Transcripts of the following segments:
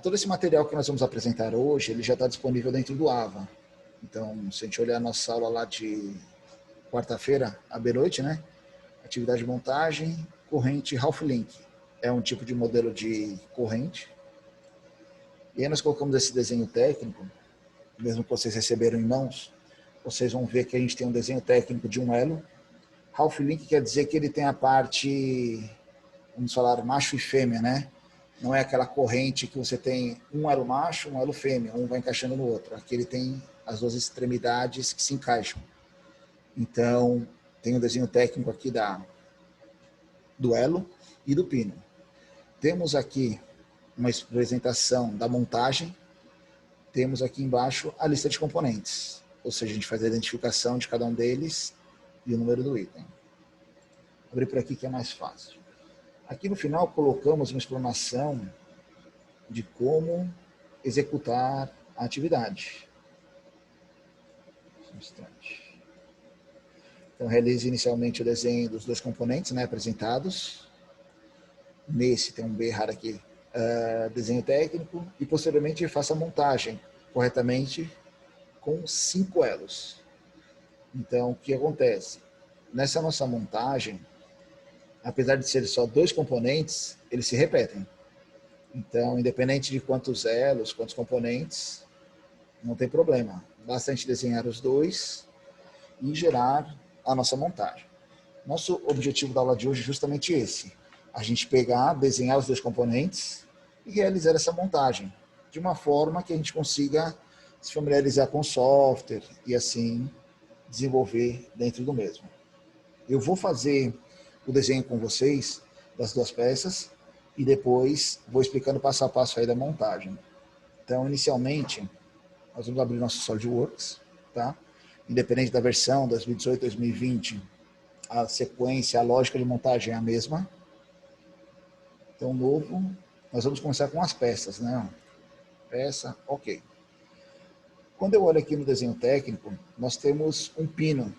Todo esse material que nós vamos apresentar hoje, ele já está disponível dentro do AVA. Então, se a gente olhar a nossa aula lá de quarta-feira, à noite, né? Atividade de montagem, corrente Half Link. É um tipo de modelo de corrente. E aí nós colocamos esse desenho técnico, mesmo que vocês receberam em mãos, vocês vão ver que a gente tem um desenho técnico de um elo. Half Link quer dizer que ele tem a parte, vamos falar, macho e fêmea, né? Não é aquela corrente que você tem um elo macho, um elo fêmea, um vai encaixando no outro. Aqui ele tem as duas extremidades que se encaixam. Então, tem um desenho técnico aqui do elo e do pino. Temos aqui uma apresentação da montagem. Temos aqui embaixo a lista de componentes. Ou seja, a gente faz a identificação de cada um deles e o número do item. Vou abrir por aqui que é mais fácil. Aqui no final colocamos uma explanação de como executar a atividade. Um instante. Então, realize inicialmente o desenho dos dois componentes, né, apresentados. Nesse tem um B errado aqui, desenho técnico, e posteriormente faça a montagem corretamente com 5 elos. Então, o que acontece? Nessa nossa montagem, apesar de ser só 2 componentes, eles se repetem. Então, independente de quantos elos, quantos componentes, não tem problema. Basta a gente desenhar os dois e gerar a nossa montagem. Nosso objetivo da aula de hoje é justamente esse. A gente pegar, desenhar os 2 componentes e realizar essa montagem, de uma forma que a gente consiga se familiarizar com o software e assim desenvolver dentro do mesmo. Eu vou fazer o desenho com vocês das 2 peças e depois vou explicando passo a passo aí da montagem. Então, inicialmente, nós vamos abrir nosso SolidWorks, tá? Independente da versão 2018, 2020, a sequência, a lógica de montagem é a mesma. Então, novo, nós vamos começar com as peças, né? Peça, ok. Quando eu olho aqui no desenho técnico, nós temos um pino,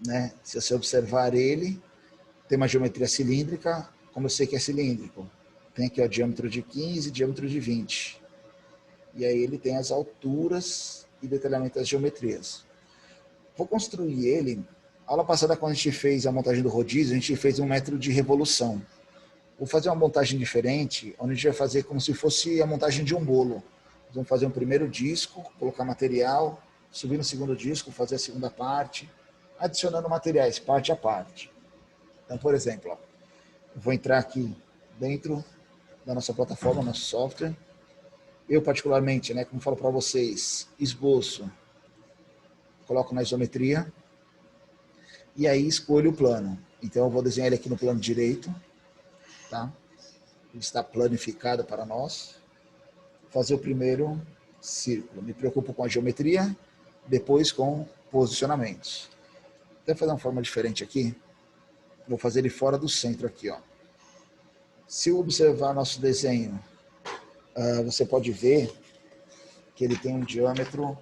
né? Se você observar ele, tem uma geometria cilíndrica, como eu sei que é cilíndrico. Tem aqui o diâmetro de 15, diâmetro de 20. E aí ele tem as alturas e detalhamento das geometrias. Vou construir ele. A aula passada, quando a gente fez a montagem do rodízio, a gente fez 1 metro de revolução. Vou fazer uma montagem diferente, onde a gente vai fazer como se fosse a montagem de um bolo. Vamos fazer um primeiro disco, colocar material, subir no segundo disco, fazer a segunda parte, adicionando materiais, parte a parte. Então, por exemplo, ó, eu vou entrar aqui dentro da nossa plataforma, nosso software. Eu, particularmente, né, como falo para vocês, esboço, coloco na isometria e aí escolho o plano. Então, eu vou desenhar ele aqui no plano direito. Tá? Ele está planificado para nós. Fazer o primeiro círculo. Me preocupo com a geometria, depois com posicionamentos. Até fazer uma forma diferente aqui. Vou fazer ele fora do centro aqui, ó. Se eu observar nosso desenho, você pode ver que ele tem um diâmetro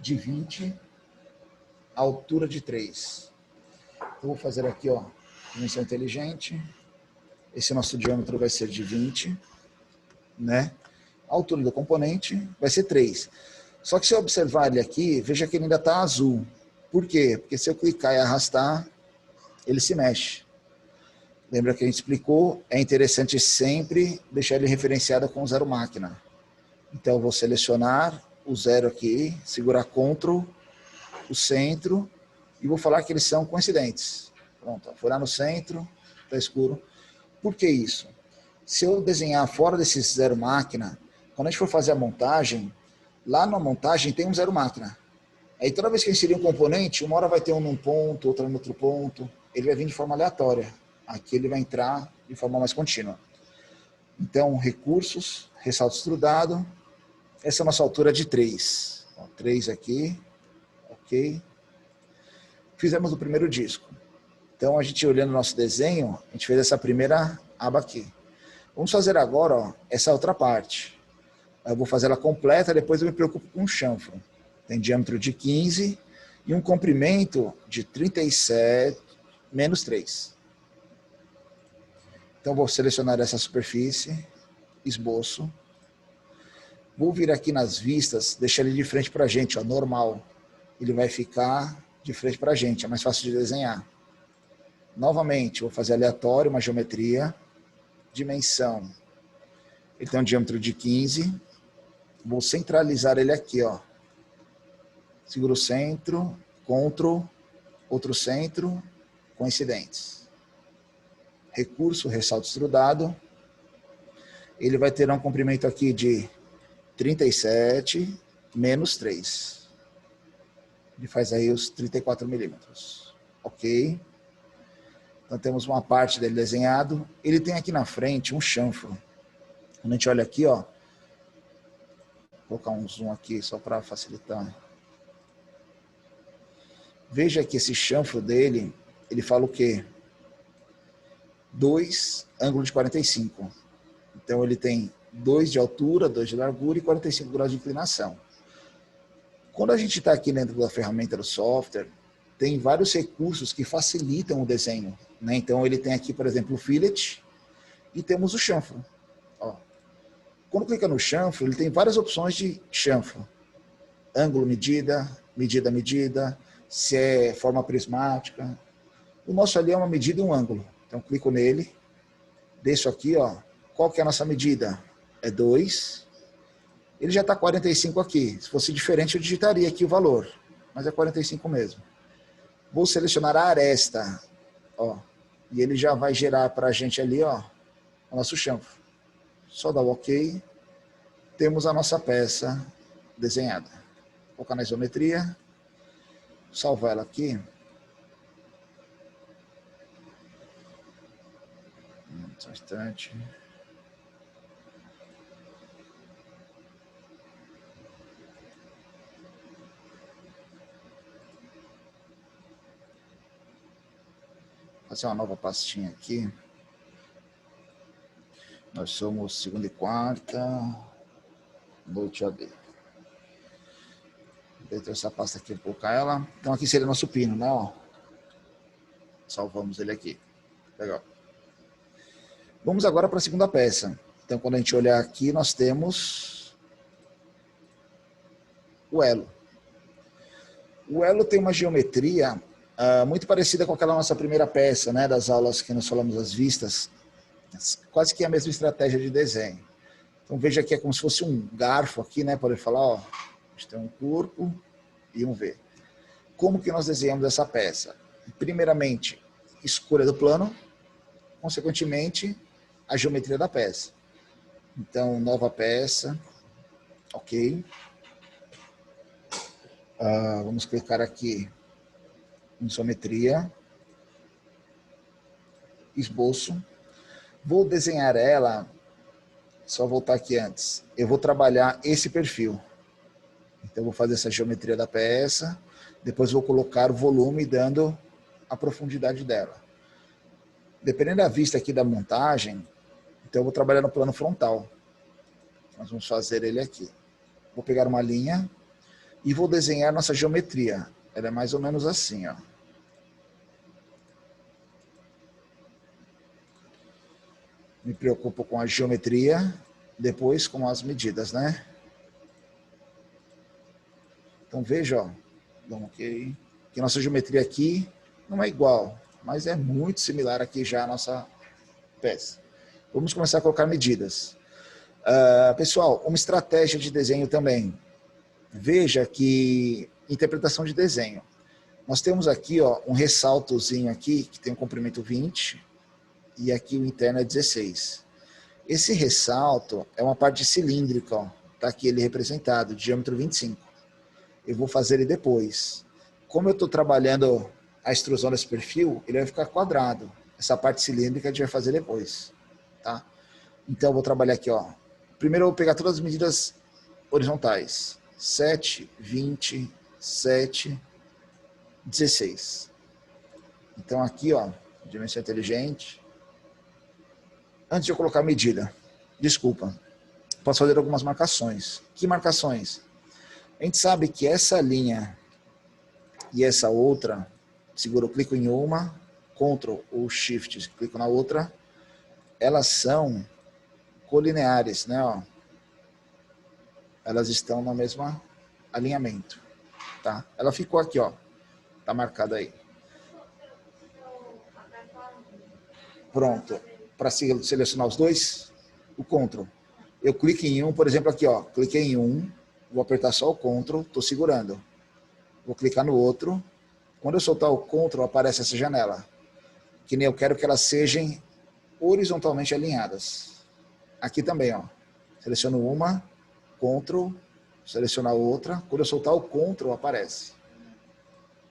de 20, a altura de 3. Então, vou fazer aqui, ó, dimensão inteligente. Esse nosso diâmetro vai ser de 20, né? A altura do componente vai ser 3. Só que se eu observar ele aqui, veja que ele ainda está azul. Por quê? Porque se eu clicar e arrastar, ele se mexe. Lembra que a gente explicou? É interessante sempre deixar ele referenciado com o 0 máquina. Então eu vou selecionar o 0 aqui, segurar Ctrl, o centro, e vou falar que eles são coincidentes. Pronto, foi lá no centro, está escuro. Por que isso? Se eu desenhar fora desse 0 máquina, quando a gente for fazer a montagem, lá na montagem tem um 0 máquina. Aí toda vez que eu inserir um componente, uma hora vai ter um num ponto, outra no outro ponto, ele vai vir de forma aleatória. Aqui ele vai entrar de forma mais contínua. Então, recursos, ressalto extrudado, essa é a nossa altura de 3. Então, 3 aqui, ok. Fizemos o primeiro disco. Então, a gente olhando o nosso desenho, a gente fez essa primeira aba aqui. Vamos fazer agora, ó, essa outra parte. Eu vou fazer ela completa, depois eu me preocupo com o chanfro. Tem diâmetro de 15 e um comprimento de 37 menos 3. Então, vou selecionar essa superfície, esboço. Vou vir aqui nas vistas, deixar ele de frente para a gente, ó, normal. Ele vai ficar de frente para a gente, é mais fácil de desenhar. Novamente, vou fazer aleatório, uma geometria, dimensão. Ele tem um diâmetro de 15. Vou centralizar ele aqui, ó. Seguro o centro, Ctrl, outro centro, coincidentes. Recurso, ressalto extrudado. Ele vai ter um comprimento aqui de 37 menos 3. Ele faz aí os 34 milímetros. Ok. Então temos uma parte dele desenhado. Ele tem aqui na frente um chanfro. Quando a gente olha aqui, ó. Vou colocar um zoom aqui só para facilitar. Veja que esse chanfro dele, ele fala o quê? 2 ângulo de 45. Então ele tem 2 de altura, 2 de largura e 45 graus de inclinação. Quando a gente está aqui dentro da ferramenta do software, tem vários recursos que facilitam o desenho, né? Então ele tem aqui, por exemplo, o fillet e temos o chanfro. Ó. Quando clica no chanfro, ele tem várias opções de chanfro. Ângulo, medida, medida, medida, se é forma prismática. O nosso ali é uma medida e um ângulo. Então clico nele, desço aqui, ó. Qual que é a nossa medida? É 2. Ele já está 45 aqui. Se fosse diferente, eu digitaria aqui o valor. Mas é 45 mesmo. Vou selecionar a aresta. Ó, e ele já vai gerar para a gente ali, ó, o nosso chanfro. Só dá o OK. Temos a nossa peça desenhada. Vou colocar na isometria. Salvar ela aqui. Só um instante. Fazer uma nova pastinha aqui. Nós somos segunda e quarta, noite AD. Dentro dessa pasta aqui, vou colocar ela. Então aqui seria nosso pino, né? Ó. Salvamos ele aqui. Legal. Vamos agora para a segunda peça. Então quando a gente olhar aqui, nós temos o elo. O elo tem uma geometria muito parecida com aquela nossa primeira peça, né, das aulas que nós falamos das vistas, quase que a mesma estratégia de desenho. Então veja que é como se fosse um garfo aqui, né, para ele falar, ó, a gente tem um corpo e um V. Como que nós desenhamos essa peça? Primeiramente, escolha do plano, consequentemente, a geometria da peça. Então, nova peça, ok. Vamos clicar aqui em isometria, esboço. Vou desenhar ela, só voltar aqui antes. Eu vou trabalhar esse perfil. Então, vou fazer essa geometria da peça, depois vou colocar o volume dando a profundidade dela. Dependendo da vista aqui da montagem, então eu vou trabalhar no plano frontal. Nós vamos fazer ele aqui. Vou pegar uma linha e vou desenhar nossa geometria. Ela é mais ou menos assim, ó. Me preocupo com a geometria, depois com as medidas, né? Então veja, ó, dá um OK, que nossa geometria aqui não é igual, mas é muito similar aqui já a nossa peça. Vamos começar a colocar medidas. Pessoal, uma estratégia de desenho também. Veja que interpretação de desenho. Nós temos aqui, ó, um ressaltozinho aqui que tem um comprimento 20 e aqui o interno é 16. Esse ressalto é uma parte cilíndrica, ó, tá aqui ele representado, diâmetro 25. Eu vou fazer ele depois. Como eu estou trabalhando a extrusão desse perfil, ele vai ficar quadrado. Essa parte cilíndrica a gente vai fazer depois, tá? Então eu vou trabalhar aqui, ó. Primeiro eu vou pegar todas as medidas horizontais. 7, 20, 7, 16. Então aqui, ó, dimensão inteligente. Antes de eu colocar a medida, desculpa, posso fazer algumas marcações. Que marcações? A gente sabe que essa linha e essa outra, seguro, clico em uma, Ctrl ou Shift, clico na outra, elas são colineares, né? Ó. Elas estão no mesmo alinhamento, tá? Ela ficou aqui, ó. Tá marcada aí. Pronto. Para selecionar os dois, o Ctrl. Eu clico em um, por exemplo, aqui, ó. Cliquei em um, vou apertar só o Ctrl, estou segurando. Vou clicar no outro. Quando eu soltar o Ctrl, aparece essa janela. Que nem eu quero que elas sejam horizontalmente alinhadas. Aqui também, ó. Seleciono uma, Ctrl, selecionar outra. Quando eu soltar o Ctrl, aparece.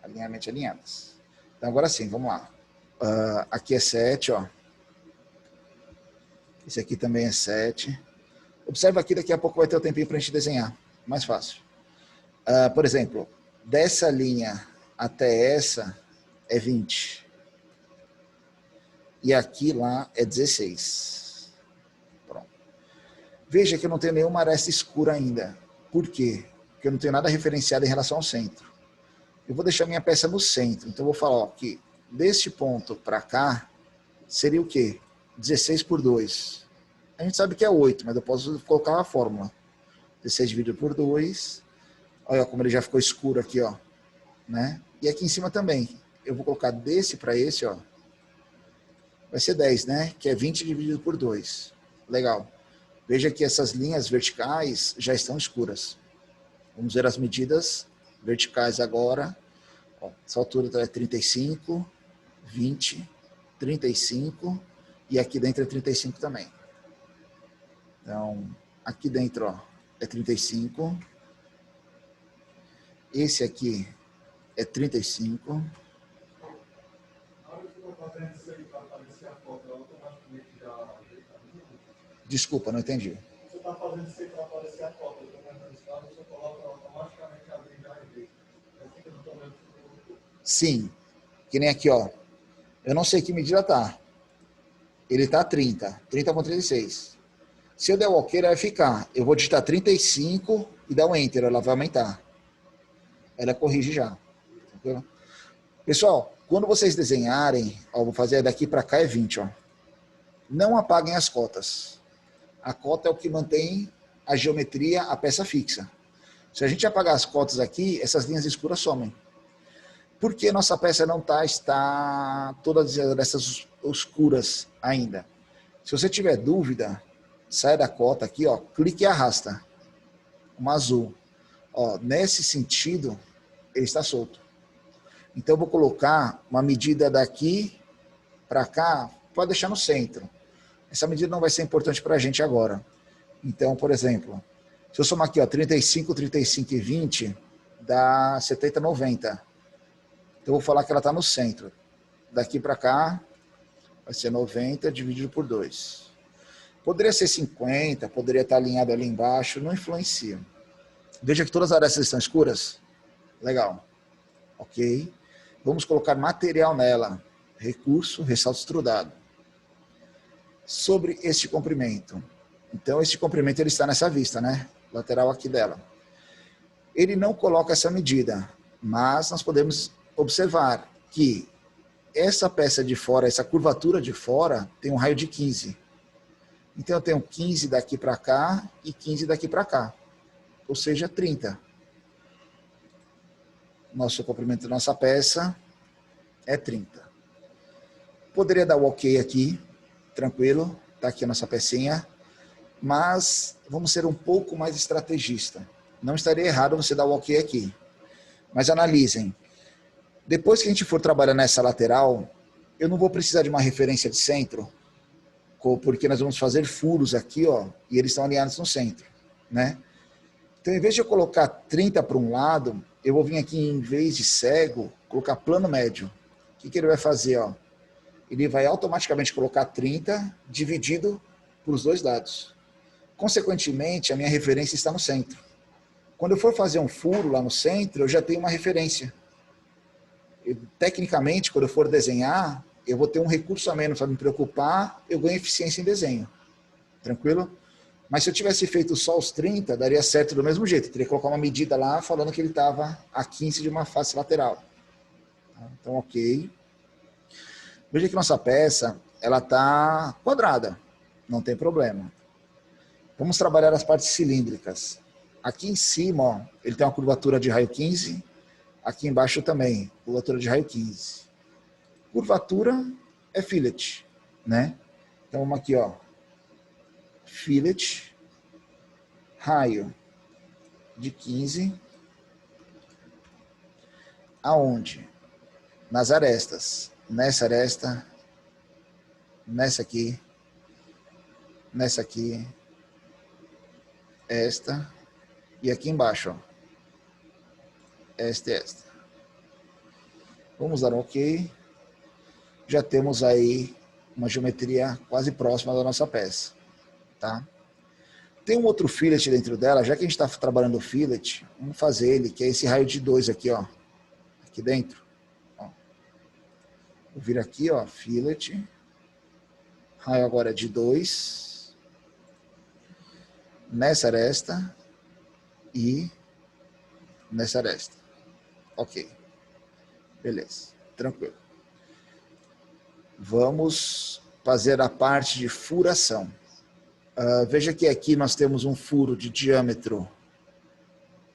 Alinhamento alinhadas. Então, agora sim, vamos lá. Aqui é 7, ó. Esse aqui também é 7. Observa aqui, daqui a pouco vai ter o tempinho para a gente desenhar. Mais fácil. Por exemplo, dessa linha até essa é 20. E aqui lá é 16. Pronto. Veja que eu não tenho nenhuma aresta escura ainda. Por quê? Porque eu não tenho nada referenciado em relação ao centro. Eu vou deixar minha peça no centro. Então eu vou falar ó, que deste ponto para cá seria o quê? 16 por 2. A gente sabe que é 8, mas eu posso colocar a fórmula. 16 dividido por 2. Olha como ele já ficou escuro aqui, ó. Né? E aqui em cima também. Eu vou colocar desse para esse, ó. Vai ser 10, né? Que é 20 dividido por 2. Legal. Veja que essas linhas verticais já estão escuras. Vamos ver as medidas verticais agora. Ó, essa altura é 35, 20, 35 e aqui dentro é 35 também. Então, aqui dentro ó, é 35. Esse aqui é 35. Desculpa, não entendi. Você está fazendo isso aí para aparecer a foto. Você coloca automaticamente a blindagem dele. Sim, que nem aqui, ó. Eu não sei que medida tá. Ele tá 30, 30,36. Se eu der o OK, ela vai ficar. Eu vou digitar 35 e dar um Enter, ela vai aumentar. Ela corrige já. Entendeu? Pessoal, quando vocês desenharem, ó, vou fazer daqui para cá é 20, ó. Não apaguem as cotas. A cota é o que mantém a geometria, a peça fixa. Se a gente apagar as cotas aqui, essas linhas escuras somem. Por que nossa peça não está todas essas escuras ainda? Se você tiver dúvida, sai da cota aqui, ó, clique e arrasta. Uma azul. Ó, nesse sentido, ele está solto. Então eu vou colocar uma medida daqui para cá, pode deixar no centro. Essa medida não vai ser importante para a gente agora. Então, por exemplo, se eu somar aqui, ó, 35, 35 e 20, dá 70, 90. Então, eu vou falar que ela está no centro. Daqui para cá, vai ser 90 dividido por 2. Poderia ser 50, poderia estar alinhado ali embaixo, não influencia. Veja que todas as arestas estão escuras. Legal. Ok. Vamos colocar material nela. Recurso, ressalto extrudado. Sobre este comprimento. Então, este comprimento ele está nessa vista, né? Lateral aqui dela. Ele não coloca essa medida, mas nós podemos observar que essa peça de fora, essa curvatura de fora, tem um raio de 15. Então, eu tenho 15 daqui para cá e 15 daqui para cá. Ou seja, 30. Nosso comprimento da nossa peça é 30. Poderia dar o OK aqui, tranquilo, tá aqui a nossa pecinha, mas vamos ser um pouco mais estrategista. Não estaria errado você dar o OK aqui, mas analisem. Depois que a gente for trabalhar nessa lateral, eu não vou precisar de uma referência de centro, porque nós vamos fazer furos aqui, ó, e eles estão alinhados no centro, né? Então, em vez de eu colocar 30 para um lado, eu vou vir aqui, em vez de cego, colocar plano médio. O que ele vai fazer, ó? Ele vai automaticamente colocar 30 dividido por os dois lados. Consequentemente, a minha referência está no centro. Quando eu for fazer um furo lá no centro, eu já tenho uma referência. Tecnicamente, quando eu for desenhar, eu vou ter um recurso a menos para me preocupar, eu ganho eficiência em desenho. Tranquilo? Mas se eu tivesse feito só os 30, daria certo do mesmo jeito. Eu teria que colocar uma medida lá falando que ele estava a 15 de uma face lateral. Então, ok. Veja que nossa peça, ela está quadrada. Não tem problema. Vamos trabalhar as partes cilíndricas. Aqui em cima, ó, ele tem uma curvatura de raio 15. Aqui embaixo também, curvatura de raio 15. Curvatura é fillet, né? Então vamos aqui, ó. Fillet, raio de 15. Aonde? Nas arestas. Nessa aresta, nessa aqui, nessa aqui, esta, e aqui embaixo, ó. Esta e esta. Vamos dar um OK. Já temos aí uma geometria quase próxima da nossa peça, tá? Tem um outro fillet dentro dela, já que a gente está trabalhando o fillet, vamos fazer ele, que é esse raio de 2 aqui, ó. Aqui dentro. Ó. Vou vir aqui, ó, fillet. Raio agora é de 2. Nessa aresta e nessa aresta. Ok. Beleza. Tranquilo. Vamos fazer a parte de furação. Veja que aqui nós temos um furo de diâmetro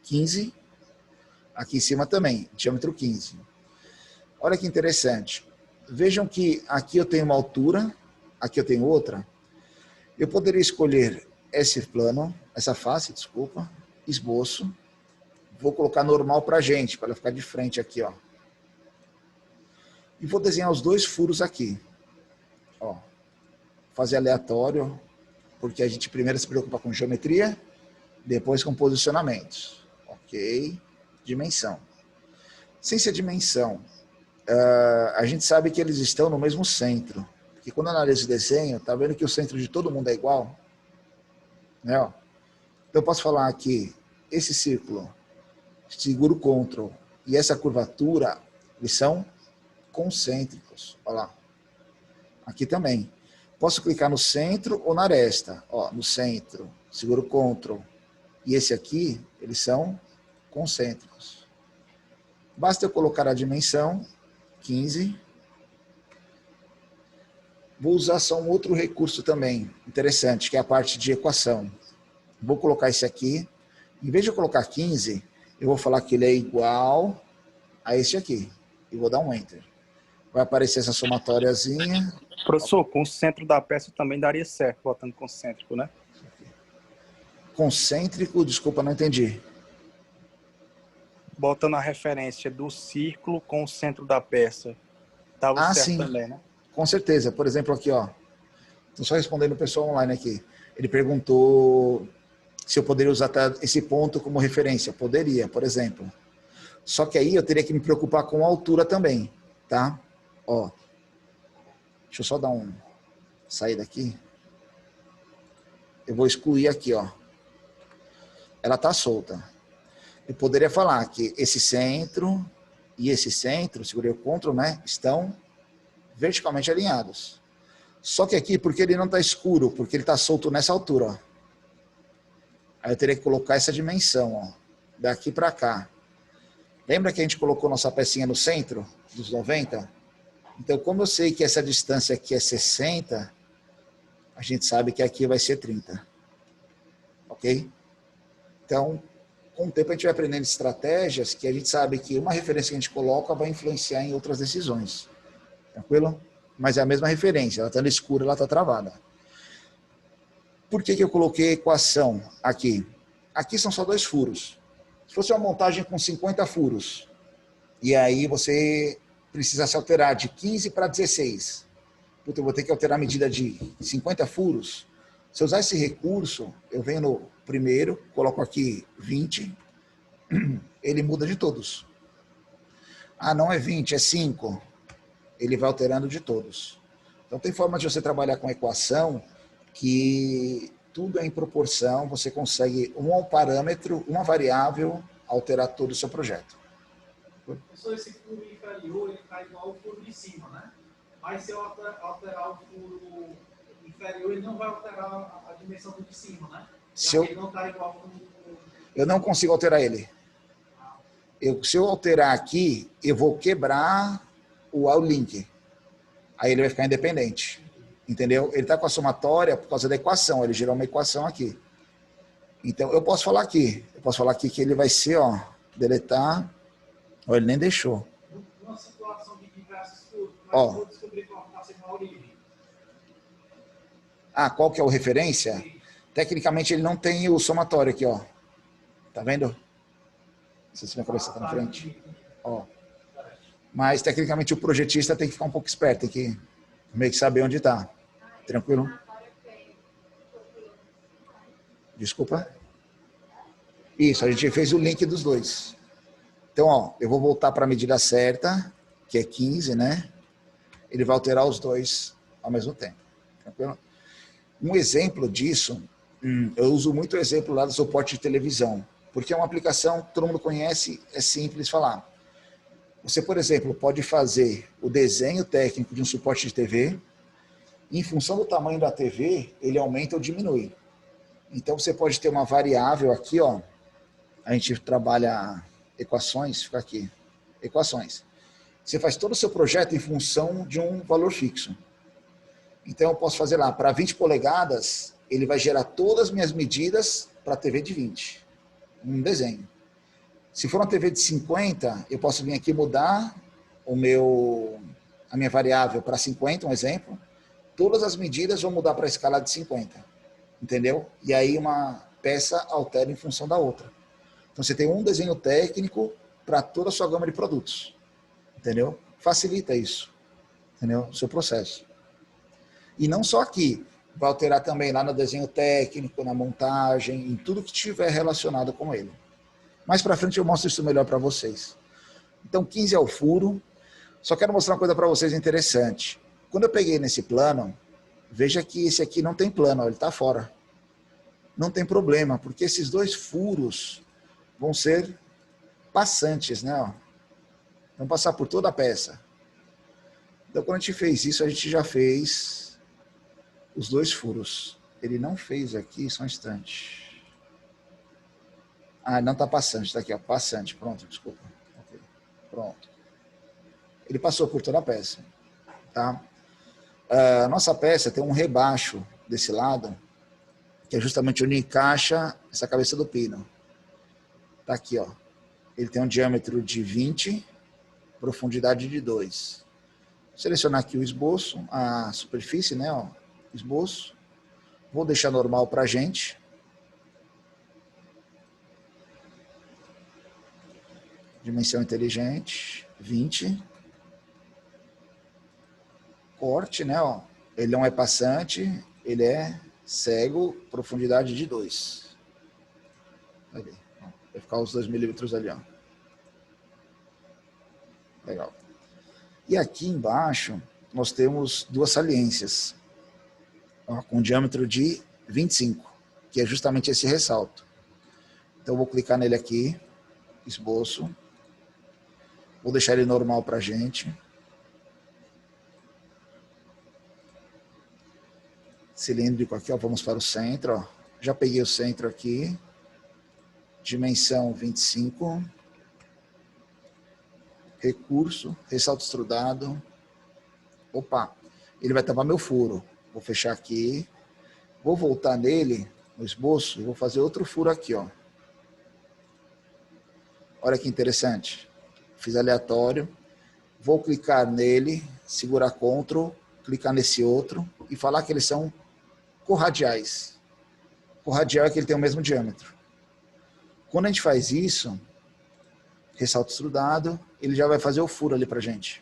15. Aqui em cima também, diâmetro 15. Olha que interessante. Vejam que aqui eu tenho uma altura, aqui eu tenho outra. Eu poderia escolher esse plano, essa face, desculpa, esboço. Vou colocar normal para a gente, para ela ficar de frente aqui, ó. E vou desenhar os dois furos aqui. Ó. Fazer aleatório, porque a gente primeiro se preocupa com geometria, depois com posicionamentos. Ok. Dimensão. Sem ser dimensão, a gente sabe que eles estão no mesmo centro. Porque quando analisa o desenho, tá vendo que o centro de todo mundo é igual? Né, ó? Então eu posso falar aqui, esse círculo, seguro Ctrl, e essa curvatura, eles são concêntricos. Olha lá. Aqui também. Posso clicar no centro ou na aresta. Ó, no centro, seguro Ctrl. E esse aqui, eles são concêntricos. Basta eu colocar a dimensão, 15. Vou usar só um outro recurso também, interessante, que é a parte de equação. Vou colocar esse aqui. Em vez de eu colocar 15, eu vou falar que ele é igual a este aqui. E vou dar um Enter. Vai aparecer essa somatóriazinha. Professor, com o centro da peça também daria certo, botando concêntrico, né? Concêntrico, desculpa, não entendi. Botando a referência do círculo com o centro da peça. Tava certo sim. também, né? Com certeza. Por exemplo, aqui, ó. Estou só respondendo o pessoal online aqui. Ele perguntou se eu poderia usar esse ponto como referência. Poderia, por exemplo. Só que aí eu teria que me preocupar com a altura também, tá? Ó. Deixa eu só dar um... sair daqui. Eu vou excluir aqui, ó. Ela tá solta. Eu poderia falar que esse centro e esse centro, segurei o Ctrl, né? Estão verticalmente alinhados. Só que aqui, porque ele não está escuro, porque ele está solto nessa altura, ó. Aí eu teria que colocar essa dimensão, ó, daqui para cá. Lembra que a gente colocou nossa pecinha no centro, dos 90? Então, como eu sei que essa distância aqui é 60, a gente sabe que aqui vai ser 30. Ok? Então, com o tempo a gente vai aprendendo estratégias que a gente sabe que uma referência que a gente coloca vai influenciar em outras decisões. Tranquilo? Mas é a mesma referência, ela está no escuro, ela está travada. Por que eu coloquei a equação aqui? Aqui são só 2 furos. Se fosse uma montagem com 50 furos, e aí você precisa se alterar de 15 para 16, puta, eu vou ter que alterar a medida de 50 furos. Se eu usar esse recurso, eu venho no primeiro, coloco aqui 20, ele muda de todos. Ah, não é 20, é 5. Ele vai alterando de todos. Então tem forma de você trabalhar com equação que tudo é em proporção, você consegue um parâmetro, uma variável, alterar todo o seu projeto. Só esse furo inferior, ele está igual ao furo de cima, né? Mas se eu alterar o furo inferior, ele não vai alterar a dimensão do de cima, né? Ele não está igual ao furo... Eu não consigo alterar ele. Se eu alterar aqui, eu vou quebrar o link. Aí ele vai ficar independente. Entendeu? Ele está com a somatória por causa da equação. Ele gerou uma equação aqui. Então, eu posso falar aqui que ele vai ser, ó, deletar, ó, ele nem deixou. Numa situação de diversos furos, mas Ó. eu vou descobrir qual está sendo a origem. Ah, qual que é o referência? Sim. Tecnicamente, ele não tem o somatório aqui, ó. Tá vendo? Não sei se minha cabeça tá na frente. Ó. Mas, tecnicamente, o projetista tem que ficar um pouco esperto, tem que meio que saber onde tá. Tranquilo? Desculpa. Isso, a gente fez o link dos dois. Então, ó, eu vou voltar para a medida certa, que é 15, né? Ele vai alterar os dois ao mesmo tempo. Tranquilo? Um exemplo disso, eu uso muito o exemplo lá do suporte de televisão, porque é uma aplicação que todo mundo conhece, é simples falar. Você, por exemplo, pode fazer o desenho técnico de um suporte de TV, e em função do tamanho da TV, ele aumenta ou diminui. Então, você pode ter uma variável aqui, ó, a gente trabalha equações, fica aqui, equações. Você faz todo o seu projeto em função de um valor fixo. Então, eu posso fazer lá, para 20 polegadas, ele vai gerar todas as minhas medidas para a TV de 20, um desenho. Se for uma TV de 50, eu posso vir aqui mudar a minha variável para 50, um exemplo. Todas as medidas vão mudar para a escala de 50, entendeu? E aí uma peça altera em função da outra. Então, você tem um desenho técnico para toda a sua gama de produtos, entendeu? Facilita isso, entendeu? O seu processo. E não só aqui, vai alterar também lá no desenho técnico, na montagem, em tudo que tiver relacionado com ele. Mais para frente eu mostro isso melhor para vocês. Então, 15 é o furo. Só quero mostrar uma coisa para vocês interessante. Quando eu peguei nesse plano, veja que esse aqui não tem plano, ele está fora. Não tem problema, porque esses dois furos vão ser passantes, né? Vão passar por toda a peça. Então, quando a gente fez isso, a gente já fez os dois furos. Ele não fez aqui, só um instante. Ah, não está passante, está aqui, ó, passante. Pronto, desculpa. Okay. Pronto. Ele passou por toda a peça. Tá? A nossa peça tem um rebaixo desse lado, que é justamente onde encaixa essa cabeça do pino. Tá aqui, ó. Ele tem um diâmetro de 20, profundidade de 2. Vou selecionar aqui o esboço, a superfície, né, ó, esboço. Vou deixar normal pra gente. Dimensão inteligente, 20. Corte, né, ó. Ele não é passante, ele é cego, profundidade de 2. Ali. Vai ficar os 2 milímetros ali, ó. Legal. E aqui embaixo, nós temos duas saliências, ó, com diâmetro de 25, que é justamente esse ressalto. Então, eu vou clicar nele aqui, esboço. Vou deixar ele normal pra gente. Cilíndrico aqui, ó, vamos para o centro, ó. Já peguei o centro aqui. Dimensão 25. Recurso, ressalto extrudado. Opa, ele vai tapar meu furo. Vou fechar aqui. Vou voltar nele, no esboço, e vou fazer outro furo aqui, ó. Olha que interessante. Fiz aleatório. Vou clicar nele, segurar Ctrl, clicar nesse outro e falar que eles são corradiais. Corradial é que ele tem o mesmo diâmetro. Quando a gente faz isso, ressalto extrudado, ele já vai fazer o furo ali pra gente.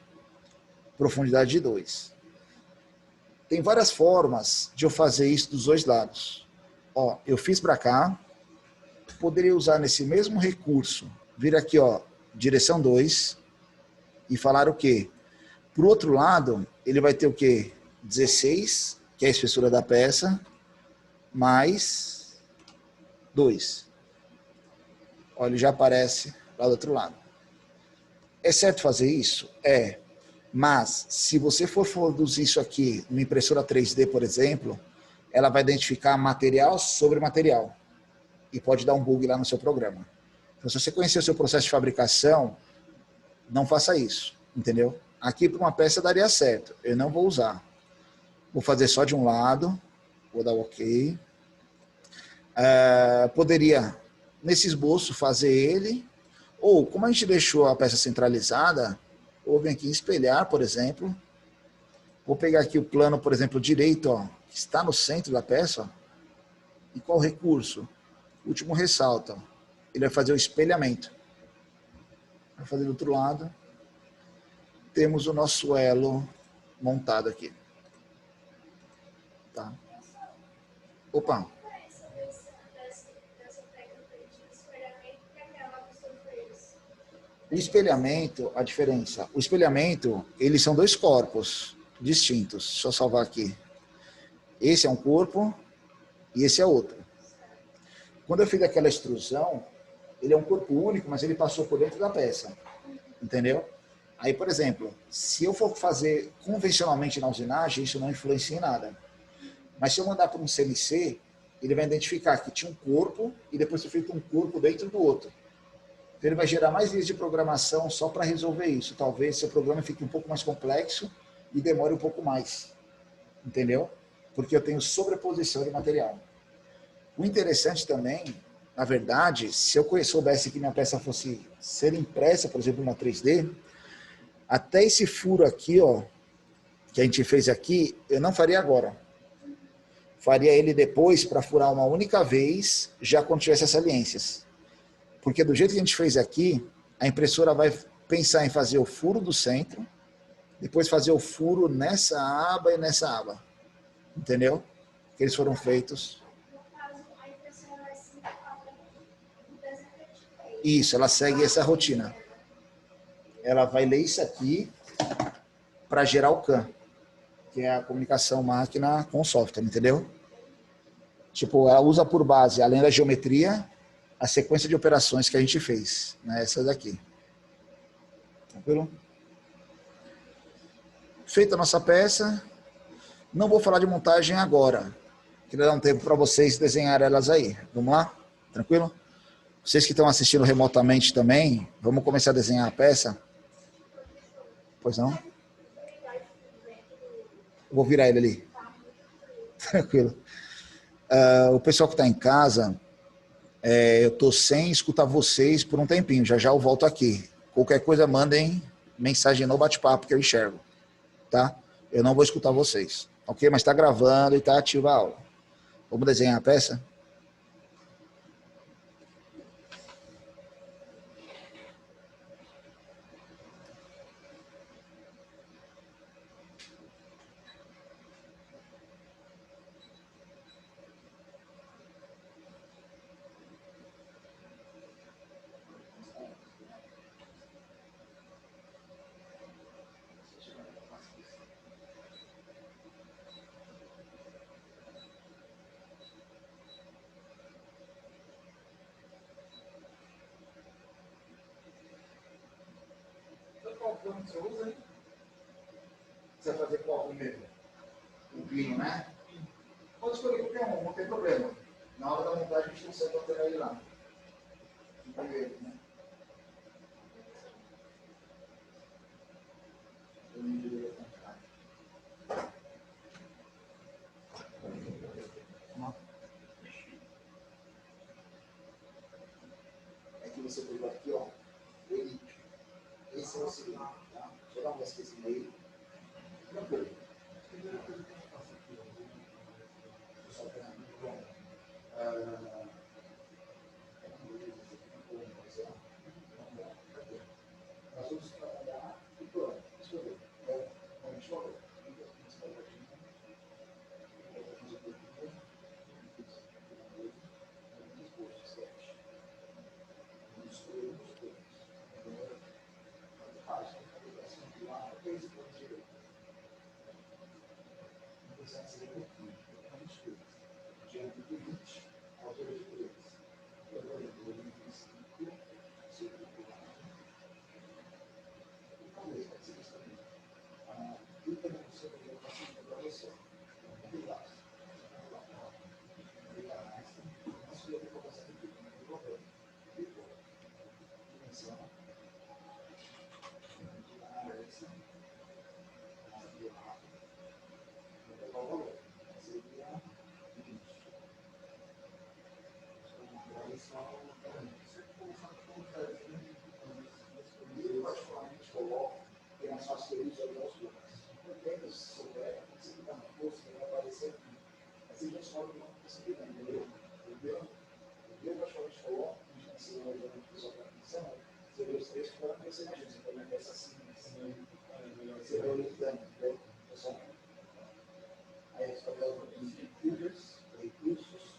Profundidade de 2. Tem várias formas de eu fazer isso dos dois lados. Ó, eu fiz para cá, poderia usar nesse mesmo recurso, vir aqui, ó, direção 2 e falar o quê? Pro outro lado, ele vai ter o quê? 16, que é a espessura da peça, mais 2. Ó, ele já aparece lá do outro lado. É certo fazer isso? É. Mas, se você for produzir isso aqui numa impressora 3D, por exemplo, ela vai identificar material sobre material. E pode dar um bug lá no seu programa. Então, se você conhecer o seu processo de fabricação, não faça isso, entendeu? Aqui, para uma peça, daria certo. Eu não vou usar. Vou fazer só de um lado. Vou dar OK. Poderia, nesse esboço, fazer ele, ou como a gente deixou a peça centralizada, ou vem aqui em espelhar, por exemplo. Vou pegar aqui o plano, por exemplo, direito, ó, que está no centro da peça. Ó, e qual recurso? Último ressalto. Ó, ele vai fazer o espelhamento. Vai fazer do outro lado. Temos o nosso elo montado aqui. Tá? Opa. O espelhamento, a diferença. O espelhamento, eles são dois corpos distintos. Deixa eu salvar aqui. Esse é um corpo e esse é outro. Quando eu fiz aquela extrusão, ele é um corpo único, mas ele passou por dentro da peça. Entendeu? Aí, por exemplo, se eu for fazer convencionalmente na usinagem, isso não influencia em nada. Mas se eu mandar para um CNC, ele vai identificar que tinha um corpo e depois foi feito um corpo dentro do outro. Então, ele vai gerar mais linhas de programação só para resolver isso. Talvez seu programa fique um pouco mais complexo e demore um pouco mais. Entendeu? Porque eu tenho sobreposição de material. O interessante também, na verdade, se eu soubesse que minha peça fosse ser impressa, por exemplo, na 3D, até esse furo aqui, ó, que a gente fez aqui, eu não faria agora. Faria ele depois para furar uma única vez, já quando tivesse as saliências. Porque do jeito que a gente fez aqui, a impressora vai pensar em fazer o furo do centro, depois fazer o furo nessa aba e nessa aba. Entendeu? Que eles foram feitos. Isso, ela segue essa rotina. Ela vai ler isso aqui para gerar o CAN, que é a comunicação máquina com o software, entendeu? Tipo, ela usa por base, além da geometria, a sequência de operações que a gente fez, né? Essa daqui. Tranquilo? Feita a nossa peça, não vou falar de montagem agora. Queria dar um tempo para vocês desenharem elas aí. Vamos lá? Tranquilo? Vocês que estão assistindo remotamente também, vamos começar a desenhar a peça? Pois não? Vou virar ele ali. Tranquilo. O pessoal que está em casa, eu estou sem escutar vocês por um tempinho. Já já eu volto aqui. Qualquer coisa, mandem mensagem no bate-papo que eu enxergo. Tá? Eu não vou escutar vocês. Ok? Mas está gravando e está ativa a aula. Vamos desenhar a peça? Qual plano que você usa, hein? Você vai fazer qual primeiro? O pino, né? Pode escolher qualquer um, não tem problema. Na hora da montagem a gente consegue alterar ele lá. Primeiro, né? É que você pegou aqui, ó. Ele, esse é o segundo, tá? Deixa eu dar uma pesquisinha aí. Tranquilo. Nós vamos trabalhar e pronto. Deixa eu ver. escolhe o nome que você quiser, entendeu? Eu praticamente coloco, a gente ensina o pessoal para atenção, você vê os três que você imagina, você pode peça assim, você vai orientando, entendeu? Pessoal. Aí você vai dar filters, recursos,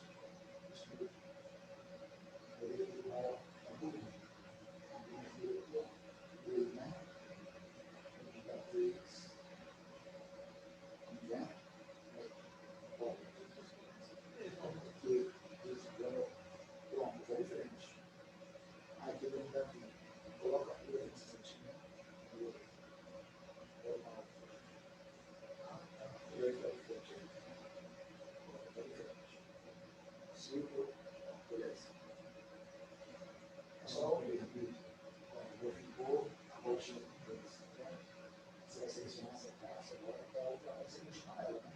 pronto, é diferente. Aí que ele dá aqui, coloca aqui nesse sentimento, normal. E aí vai diferente. Vai diferente. Círculo, beleza. É só ouvir aqui. Quando ficou, a voltinha com dois. Você vai selecionar essa taxa agora para você continuar ela, né?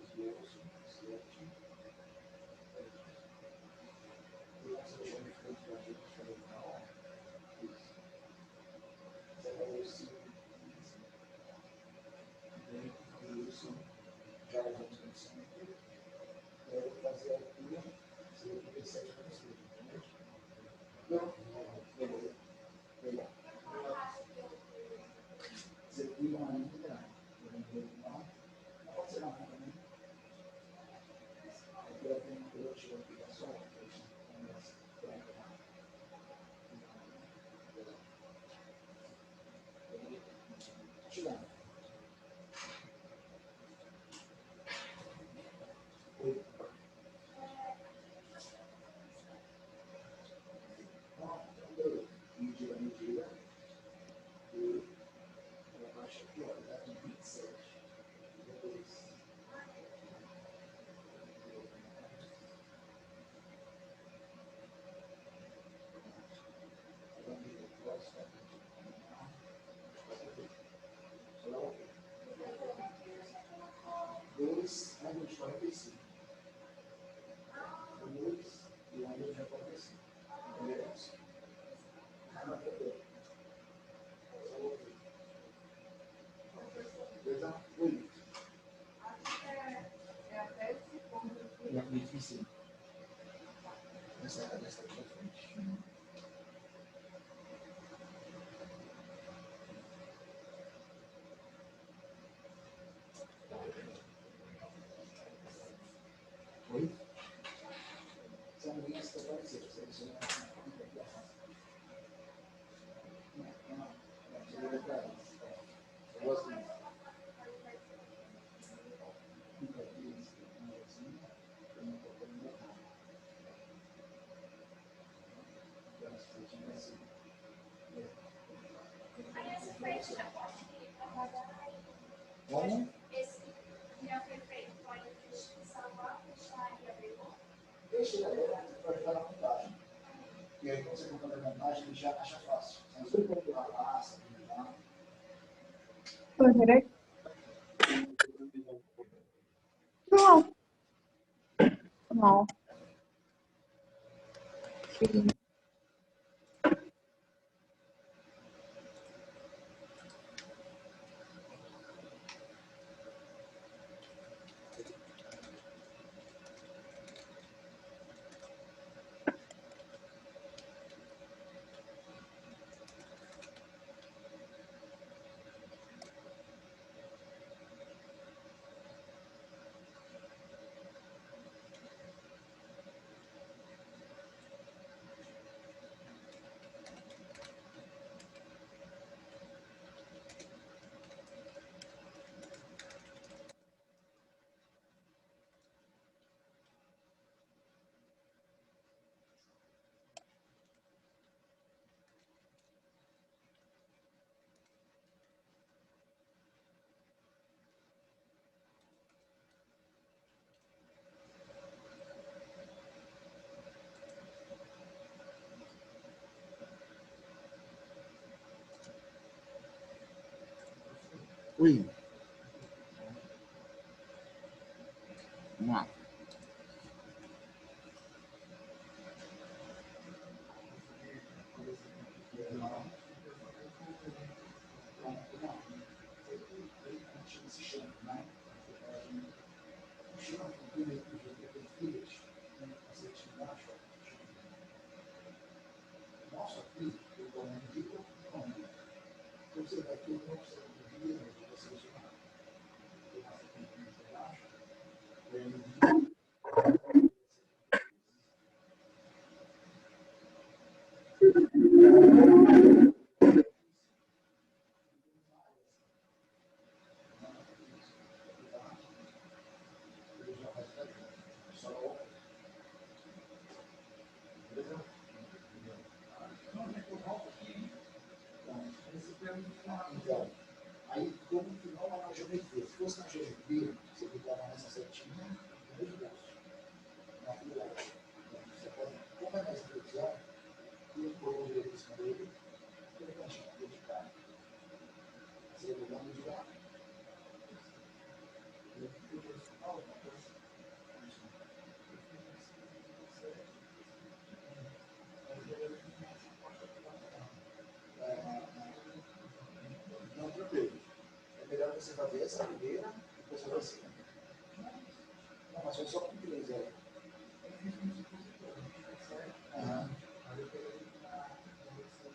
Esboço, select. E você deixou de frente para a gente fazer final. Isso. Você vai fazer o ciclo. Isso. Já levamos condição aqui. E aí eu vou fazer aqui. Você vai ter 7 para você, entendeu? Não, beleza. Legal. Você cria uma linha. Não pode ser na mão também. Aqui eu tenho um outro aplicação. Tirando. Medida. E eu acho que ó, dá 27. Depois. Dois, a gente 45. Dois e a gente 45. Entendeu? Não, entendeu? Beleza? Oi. É difícil. Essa cabeça aqui na frente. Oi? São linhas que apareceram. Seleciona a não, você vai para elas. Eu gosto disso. Fica aqui, assim, eu não estou fazendo nada. Como? Esse já foi feito, pode salvar, fechar e abrir mão? Deixa ele aberto para ajudar na montagem. E aí, quando você for fazer a montagem, ele já acha fácil. Você não precisa pôr a pasta, tá? Não. Não. Oi. Vamos lá. Nossa, aqui, eu estou na dica, não. Você vai ter uma opção de dia, você selecionar. Eu faço aqui embaixo, e aí então, aí, como que não é na geometria? Se fosse na geometria, você clicava nessa setinha e no bolso. Naquilo lá. Você pode, como é na instrução, e por direito em cima dele, ele continua dedicar. Você vai dar modificar. Não, tranquilo. É melhor você fazer essa primeira e depois fazer a segunda. Não, mas foi só com 3, é.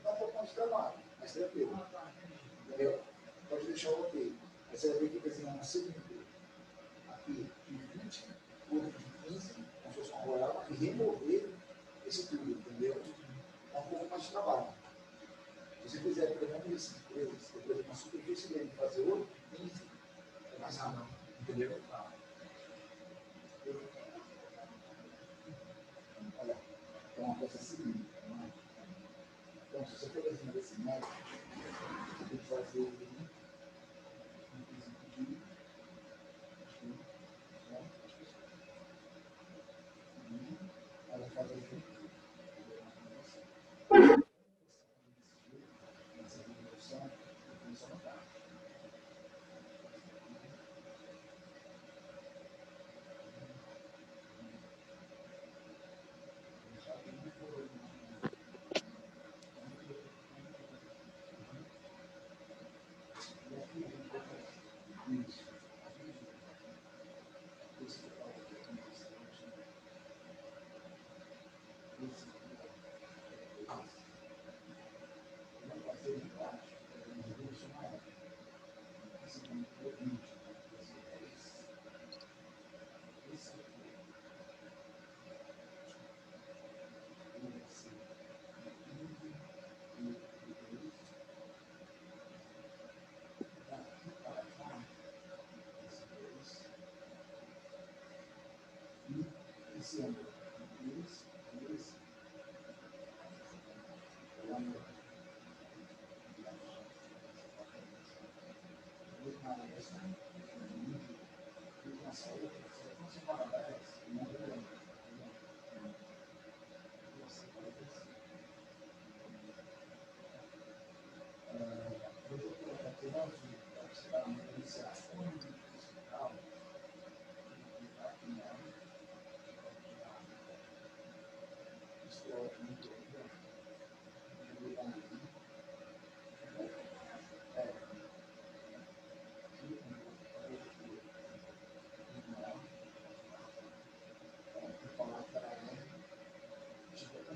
Dá um pouco mais de trabalho, mas tranquilo. Entendeu? Pode deixar o ok. Aí você vai ver que desenhar um segundo aqui de 20, outro de 15, como se fosse uma roela, e remover esse tubo, entendeu? Dá um pouco mais de trabalho. Se você fizer pelo menos esses 3, depois uma superfície dele fazer outro de 15, é mais rápido. Entendeu? Olha, é uma peça seguinte. Então, se você for desenhar desse método, você tem que fazer ele ela faz aqui. Essa revolução funciona tá. Esse ano,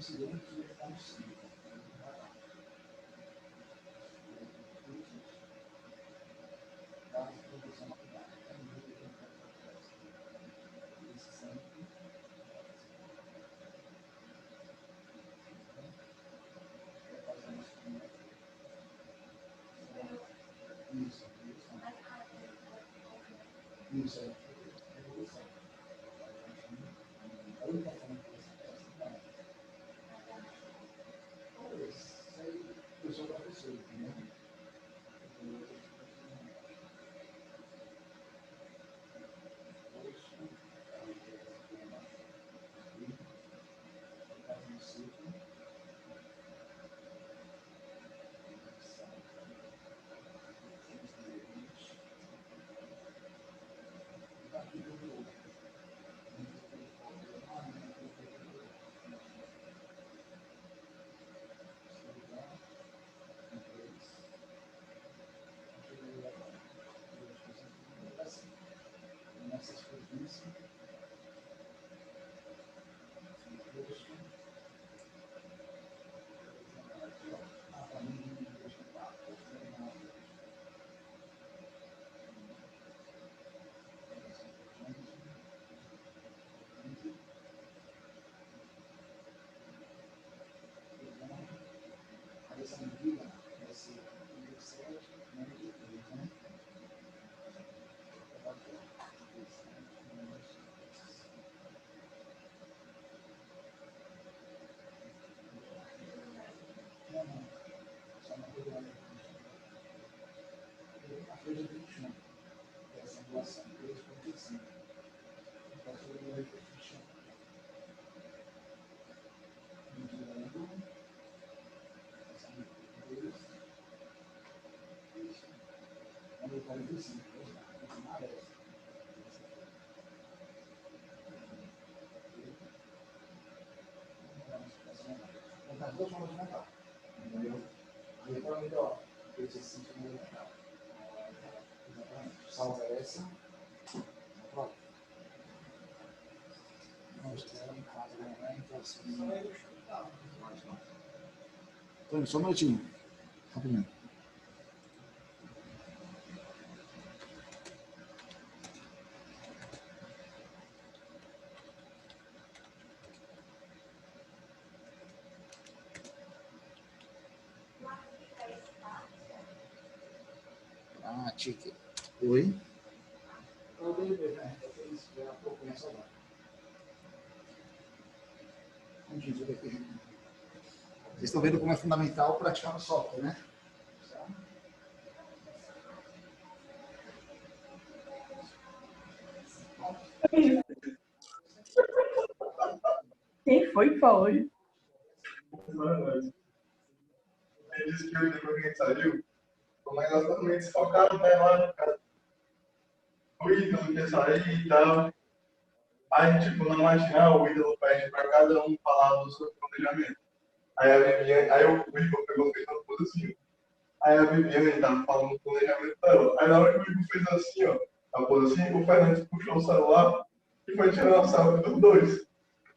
considerando que ele está no ciclo. Isso é evolução. A única forma que você pode talvez sair pessoa para pessoa, entendeu? Nessa superfície, As duas formas de montar. Entendeu? Aí, provavelmente, ó, esse assim que não é exatamente. Salva essa. Pronto. Nós temos em casa, né? Então, assim. Só um minutinho. Rapidinho. Ah, tique. Oi? Eu dei bem, né? Eu fiz já há pouco nessa hora. Vamos dizer aqui. Vocês estão vendo como é fundamental praticar no software, né? Quem foi, Paulo? Mano, ele disse que depois que a gente saiu, o negócio totalmente desfocado, né? Lá, cara. O ídolo quer sair e tal. Aí, tipo, na matinal, o ídolo pede pra cada um falar do seu planejamento. Aí a Viviane, aí o Igor pegou e fez uma coisa assim. Aí a Viviane tava falando do planejamento dela. Aí na hora que o Igor fez assim, ó, a pose assim, o Fernandes puxou o celular e foi tirar a selfie dos dois.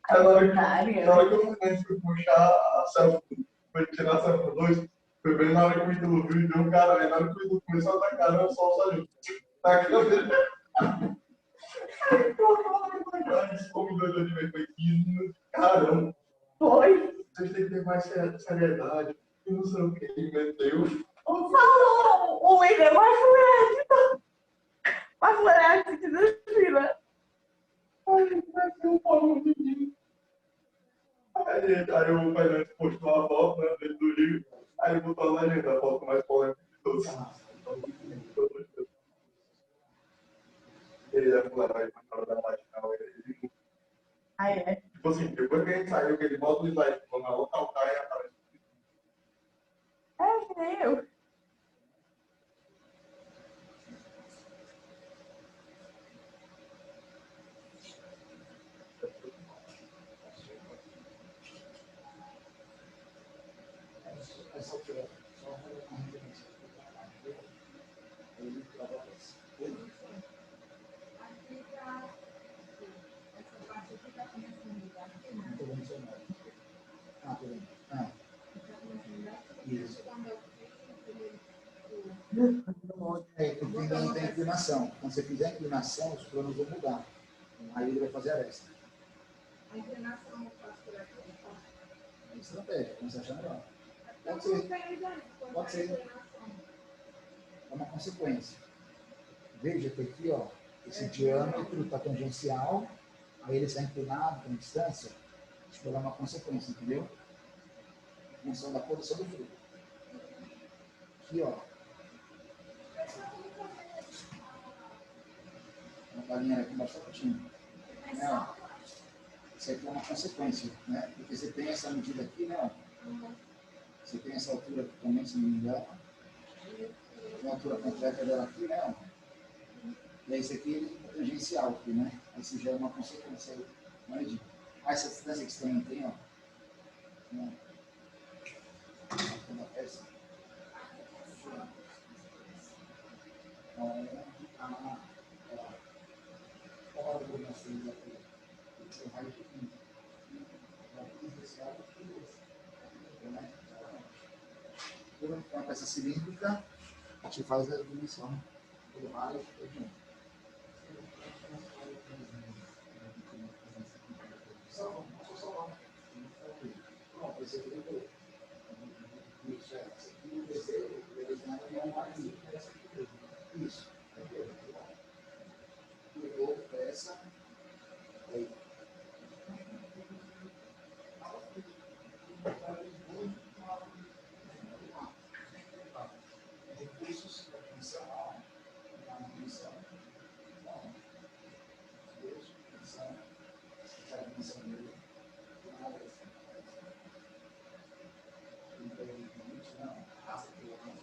Aí na hora que o Fernandes foi puxar a selfie, foi tirar a selfie dos dois, foi bem na hora que o ídolo viu e deu um cara, aí na hora que o ídolo começou a atacar, não, só o saiu. Tá aqui, como doido de ver, foi 15 minutos. Caramba, Foi. vocês têm que ter mais seriedade. E não sei o que, meteu. Falou o líder mais floresta que desfila. Ai, meteu um pau no menino. Aí o Fernandes postou a foto, né, dentro do Rio. Aí ele botou a legenda, a foto mais polêmica de todos. Ele ia levar ele pra hora da matinal. Ah, é. Tipo assim, depois que a gente saiu, que ele bota o slide na local, cai e aparece. É, que nem eu. Essa aqui é só uma referência. Ele trabalha assim. Não estou vendo seu nome. Ah, estou vendo. Ah, isso. É, porque ainda não tem inclinação. Quando você fizer a inclinação, os planos vão mudar. Aí ele vai fazer a resta. A inclinação eu faço por aqui. É estratégia, como você achar melhor. Pode ser. Pode ser. É uma consequência. Veja que aqui, ó, esse diâmetro está tangencial, aí ele está inclinado com distância, isso vai dar uma consequência, entendeu? Em função da posição do fruto. Aqui, ó. Uma galinha aqui embaixo da cortina. Né, ó. Isso aqui é uma consequência, né? Porque você tem essa medida aqui, né? Ó. Você tem essa altura aqui também, se não me engano. Tem a altura completa dela aqui, né? Ó. E aí, esse aqui é tangencial aqui, né? Aí isso já é uma consequência aí. Não é de... Ah, essa distância que você também tem, ó. Né? Da peça. Então, a hora do nascer aqui. O raio de 15. Uma peça cilíndrica, a gente faz a dimensão do raio e pronto, esse aqui é isso, esse aqui o desenho, o desenho é uma linha. Isso, pegou peça, aí. Recursos da dimensão, a dimensão, Deus, dimensão, a dimensão dele, não, raça que eu amo.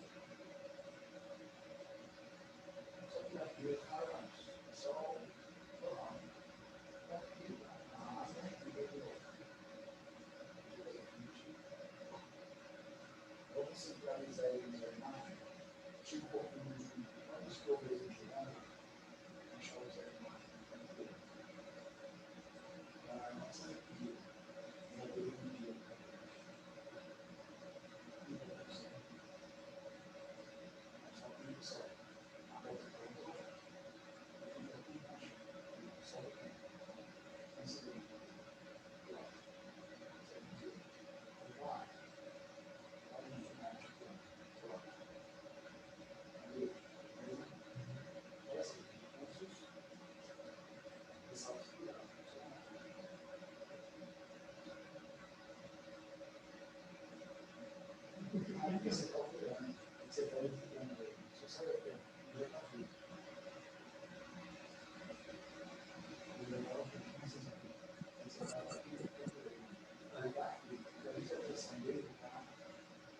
que você está alterando, você está edificando ele. Só sabe o que já está feito. Ele já estava feito. Você estava aqui, ele está aqui. A visualização dele está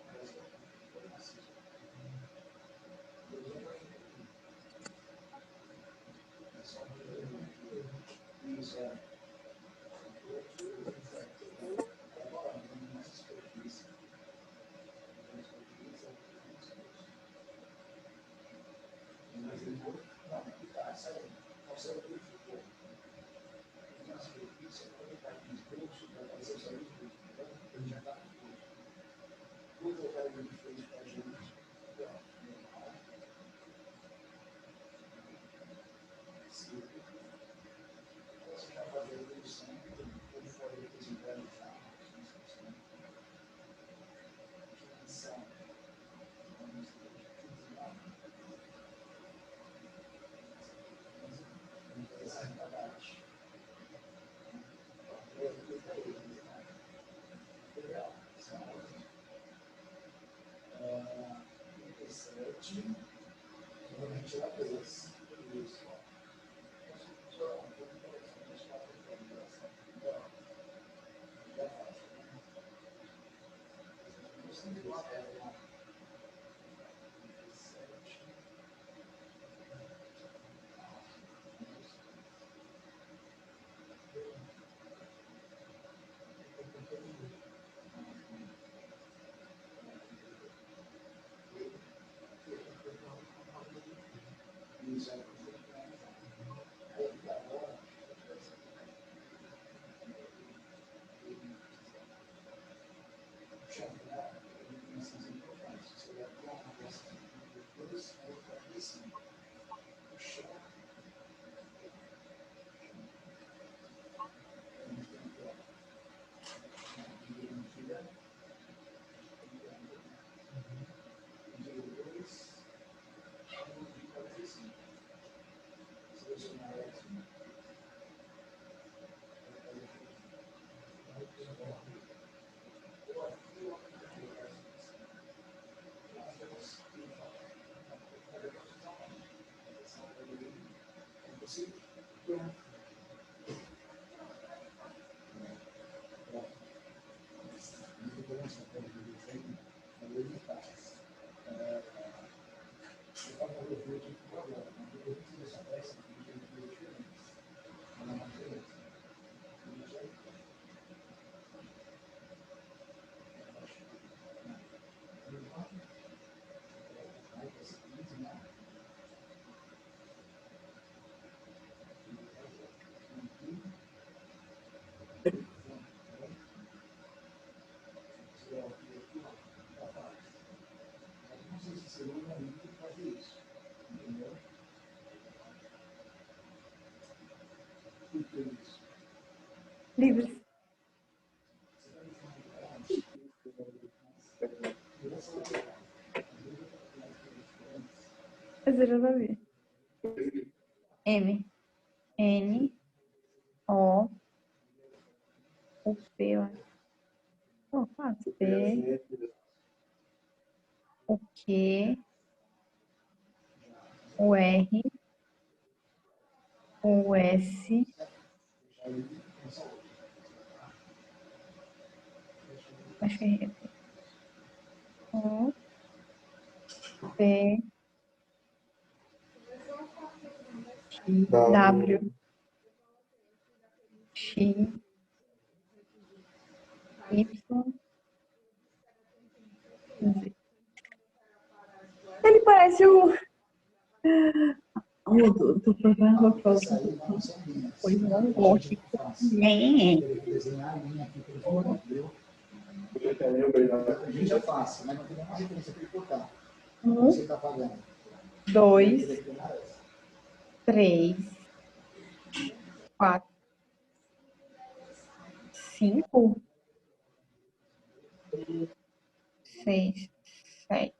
parece que foi assim. Ele já está feito aqui. É só isso, é. Livres. Mas eu já sabia. M. N. O. O P. Oh, fácil. P. O Q. O R. O S. Acho que é O. P. W. X. Y. Z. Ele parece o. Eu tô procurando a prova. Foi um gótico. Nem. Desenhar a linha aqui pelo fora, entendeu? A gente é fácil, mas não tem nenhuma referência para ele cortar. Você está pagando. 2, 3, 4, 5, 6, 7,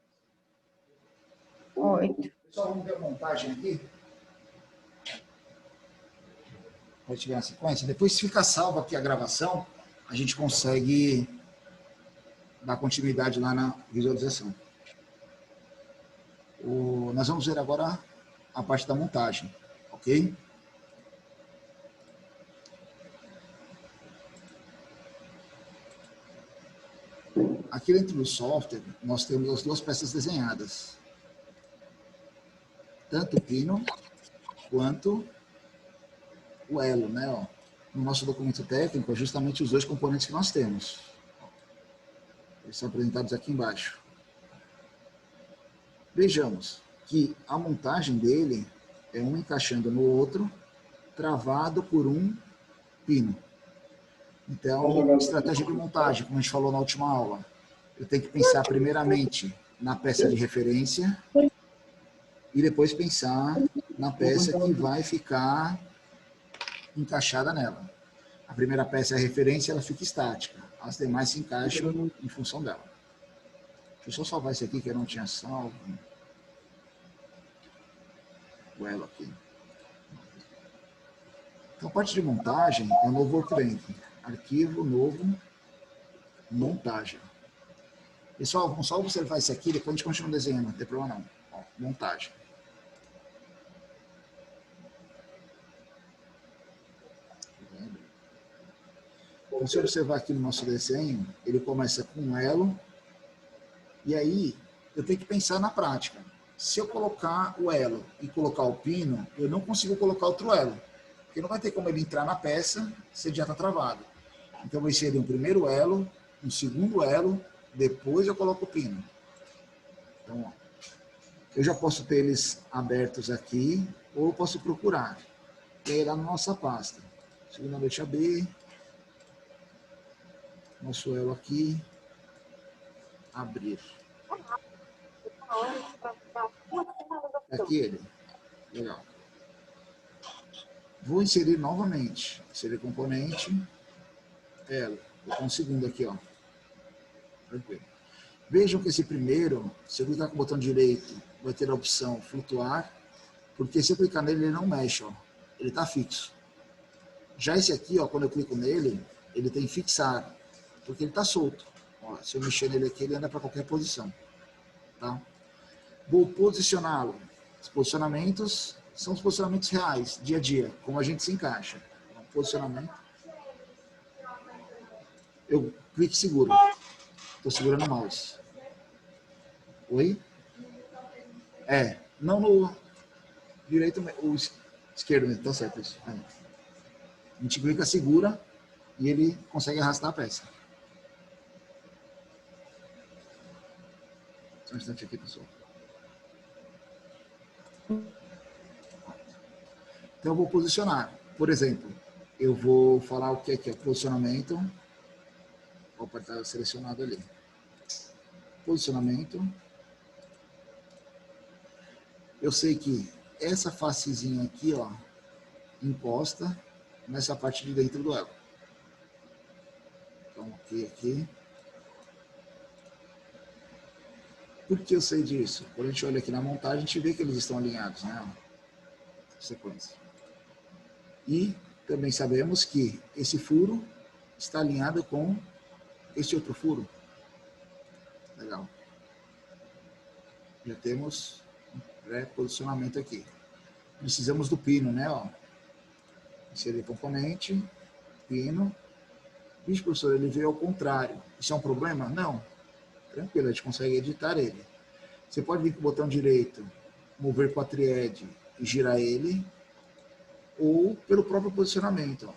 8. Pessoal, vamos ver a montagem aqui. Para tiver a sequência. Depois, se ficar salvo aqui a gravação, a gente consegue dar continuidade lá na visualização. Nós vamos ver agora a parte da montagem, ok? Aqui dentro do software, nós temos as duas peças desenhadas. Tanto o pino, quanto o elo, né? Ó. No nosso documento técnico, é justamente os dois componentes que nós temos. Eles são apresentados aqui embaixo. Vejamos que a montagem dele é um encaixando no outro, travado por um pino. Então, estratégia de montagem, como a gente falou na última aula, eu tenho que pensar primeiramente na peça de referência e depois pensar na peça que vai ficar encaixada nela. A primeira peça é a referência, ela fica estática. As demais se encaixam em função dela. Deixa eu só salvar esse aqui que eu não tinha salvo. O elo aqui. Então, a parte de montagem é o novo workbench. Arquivo, novo, montagem. Pessoal, vamos só observar isso aqui, depois a gente continua desenhando, não tem problema não. Ó, montagem. Então, se observar aqui no nosso desenho, ele começa com um elo, e aí eu tenho que pensar na prática. Se eu colocar o elo e colocar o pino, eu não consigo colocar outro elo, porque não vai ter como ele entrar na peça se ele já está travado. Então, eu vou inserir um primeiro elo, um segundo elo, depois eu coloco o pino. Então, ó, eu já posso ter eles abertos aqui, ou eu posso procurar. E aí, lá na nossa pasta. Segunda letra B, nosso elo aqui, abrir. Aqui ele. Legal. Vou inserir novamente. Inserir componente, elo. Vou com o segundo aqui, ó. Tranquilo. Vejam que esse primeiro, se eu clicar com o botão direito, vai ter a opção flutuar, porque se eu clicar nele, ele não mexe, ó. Ele está fixo. Já esse aqui, ó, quando eu clico nele, ele tem fixar, porque ele está solto. Ó, se eu mexer nele aqui, ele anda para qualquer posição. Tá? Vou posicioná-lo. Os posicionamentos são os posicionamentos reais, dia a dia, como a gente se encaixa. Então, posicionamento. Eu clico e seguro. Estou segurando o mouse. Oi? Não no direito, o esquerdo mesmo, tá certo isso. A gente clica, segura e ele consegue arrastar a peça. Só um instante aqui, pessoal. Então eu vou posicionar. Por exemplo, eu vou falar o que é posicionamento. Opa, está selecionado ali. Posicionamento. Eu sei que essa facezinha aqui, ó, encosta nessa parte de dentro do elo. Então, ok aqui. Por que eu sei disso? Quando a gente olha aqui na montagem, a gente vê que eles estão alinhados, né? Sequência. E também sabemos que esse furo está alinhado com este outro furo. Legal. Já temos um pré-posicionamento aqui. Precisamos do pino, né? Ó. Inserir componente, pino. Vixe, professor, ele veio ao contrário. Isso é um problema? Não. Tranquilo, a gente consegue editar ele. Você pode vir com o botão direito, mover quadried e girar ele, ou pelo próprio posicionamento. Ó.